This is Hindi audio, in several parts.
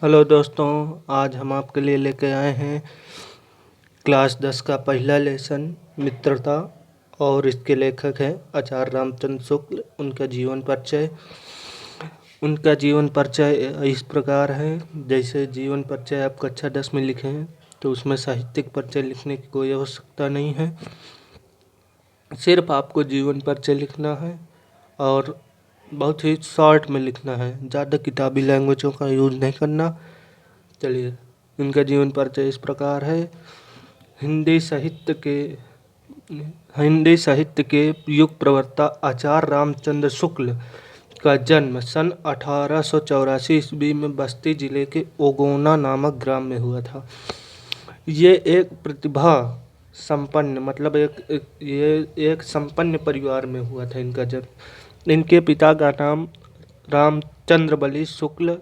हेलो दोस्तों, आज हम आपके लिए लेके आए हैं क्लास 10 का पहला लेसन मित्रता। और इसके लेखक हैं आचार्य रामचंद्र शुक्ल। उनका जीवन परिचय इस प्रकार है। जैसे जीवन परिचय आप कक्षा 10 में लिखे हैं तो उसमें साहित्यिक परिचय लिखने की कोई आवश्यकता नहीं है। सिर्फ आपको जीवन परिचय लिखना है और बहुत ही शॉर्ट में लिखना है, ज़्यादा किताबी लैंग्वेजों का यूज़ नहीं करना। चलिए, इनका जीवन परिचय इस प्रकार है। हिंदी साहित्य के हिंदी साहित्य के युग प्रवक्ता आचार्य रामचंद्र शुक्ल का जन्म सन 1884 ईस्वी में बस्ती जिले के ओगोना नामक ग्राम में हुआ था। ये एक प्रतिभा संपन्न ये एक संपन्न परिवार में हुआ था इनका जन्म। इनके पिता का नाम रामचंद्र बली शुक्ल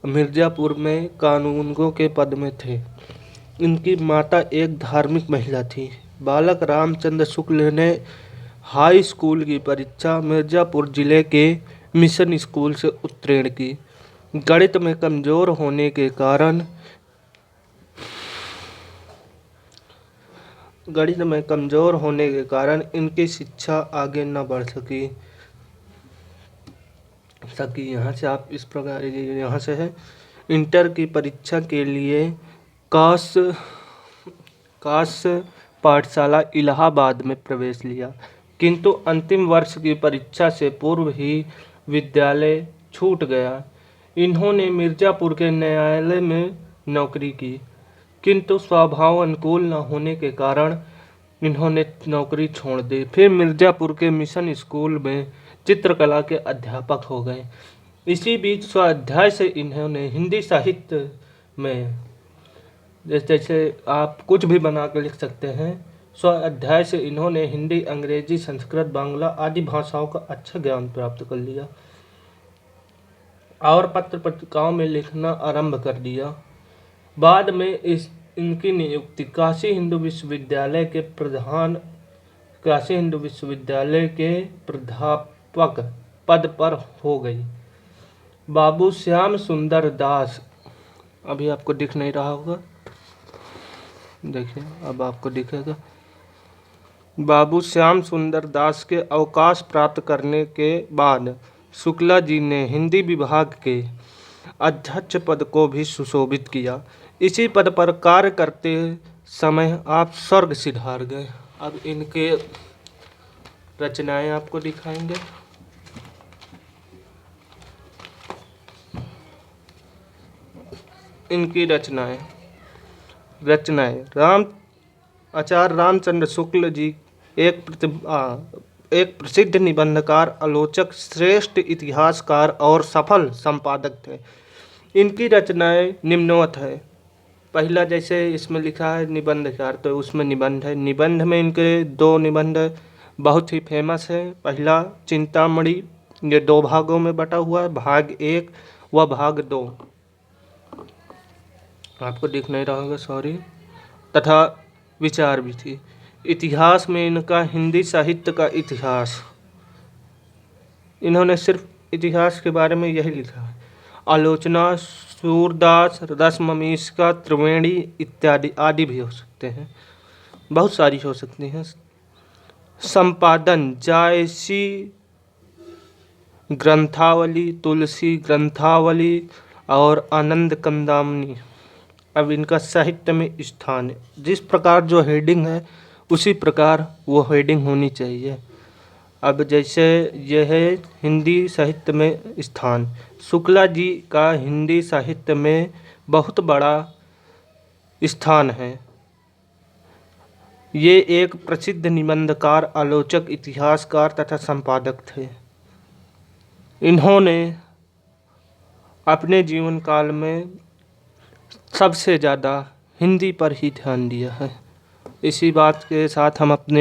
मिर्जापुर में कानूनगो के पद में थे। इनकी माता एक धार्मिक महिला थी। बालक रामचंद्र शुक्ल ने हाई स्कूल की परीक्षा मिर्जापुर जिले के मिशन स्कूल से उत्तीर्ण की। गणित में कमजोर होने के कारण इनकी शिक्षा आगे न बढ़ सकी। यहाँ से आप इस प्रकार यहाँ से है। इंटर की परीक्षा के लिए काश पाठशाला इलाहाबाद में प्रवेश लिया, किंतु अंतिम वर्ष की परीक्षा से पूर्व ही विद्यालय छूट गया। इन्होंने मिर्जापुर के न्यायालय में नौकरी की, किंतु स्वभाव अनुकूल न होने के कारण इन्होंने नौकरी छोड़ दी। फिर मिर्जापुर के मिशन स्कूल में चित्रकला के अध्यापक हो गए। इसी बीच स्वाध्याय से इन्होंने हिंदी साहित्य में जैसे आप कुछ भी बना कर लिख सकते हैं। स्वाध्याय से इन्होंने हिंदी, अंग्रेजी, संस्कृत, बांग्ला आदि भाषाओं का अच्छा ज्ञान प्राप्त कर लिया और पत्र पत्रिकाओं में लिखना आरंभ कर दिया। बाद में इनकी नियुक्ति काशी हिंदू विश्वविद्यालय के प्राध्यापक पद पर हो गई। बाबू श्याम सुंदर दास, अभी आपको दिख नहीं रहा होगा, देखिए अब आपको दिखेगा। बाबू श्याम सुंदर दास के अवकाश प्राप्त करने के बाद शुक्ला जी ने हिंदी विभाग के अध्यक्ष पद को भी सुशोभित किया। इसी पद पर कार्य करते समय आप स्वर्ग सिधार गए। अब इनके रचनाएं आपको दिखाएंगे। इनकी रचनाएं आचार्य रामचंद्र शुक्ल जी एक प्रसिद्ध निबंधकार, आलोचक, श्रेष्ठ इतिहासकार और सफल संपादक थे। इनकी रचनाएं निम्नवत है। पहला, जैसे इसमें लिखा है निबंधकार, तो उसमें निबंध है। निबंध में इनके 2 निबंध बहुत ही फेमस है। पहला चिंतामणि, ये 2 भागों में बटा हुआ है, भाग 1 व भाग 2। आपको दिख नहीं रहा होगा, सॉरी। तथा विचार भी थी। इतिहास में इनका हिंदी साहित्य का इतिहास, इन्होंने सिर्फ इतिहास के बारे में यही लिखा है। आलोचना, सूरदास, रसममीशिका, त्रिवेणी इत्यादि आदि भी हो सकते हैं, बहुत सारी हो सकती हैं। संपादन जायसी ग्रंथावली, तुलसी ग्रंथावली और आनंद कंदामनी। अब इनका साहित्य में स्थान, जिस प्रकार जो हेडिंग है उसी प्रकार वो हेडिंग होनी चाहिए। अब जैसे यह है हिंदी साहित्य में स्थान, शुक्ला जी का हिंदी साहित्य में बहुत बड़ा स्थान है। ये एक प्रसिद्ध निबंधकार, आलोचक, इतिहासकार तथा संपादक थे। इन्होंने अपने जीवन काल में सबसे ज़्यादा हिंदी पर ही ध्यान दिया है। इसी बात के साथ हम अपने